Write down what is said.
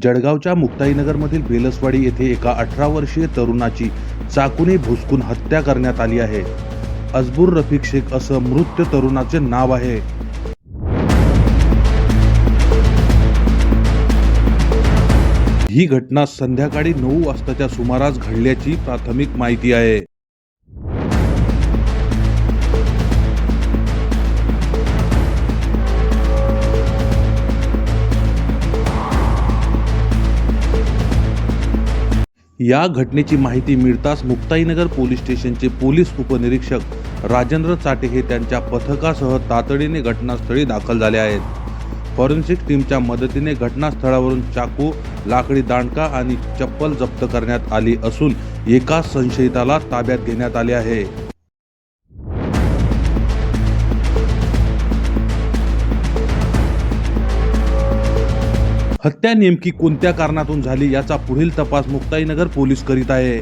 जळगावच्या मुक्ताईनगरमधील बेलसवाडी येथे एका 18 वर्षीय तरुणाची चाकूने भुसकून हत्या करण्यात आली आहे। अजबुर रफिक शेख असं मृत तरुणाचे नाव आहे। ही घटना संध्याकाळी 9 वाजताच्या सुमारास घडल्याची प्राथमिक माहिती आहे। या घटनेची माहिती मिळताच मुक्ताईनगर पोलीस स्टेशनचे पोलीस उपनिरीक्षक राजेंद्र चाटे हे त्यांच्या पथकासह तातडीने घटनास्थळी दाखल झाले आहेत। फॉरेन्सिक टीमच्या मदतीने घटनास्थळावरून चाकू, लाकडी दांडका आणि चप्पल जप्त करण्यात आली असून एका संशयिताला ताब्यात घेण्यात आले आहे। हत्या नेमकी कोणत्या कारणातून झाली याचा पुढील तपास मुक्ताईनगर पोलीस करीत आहे।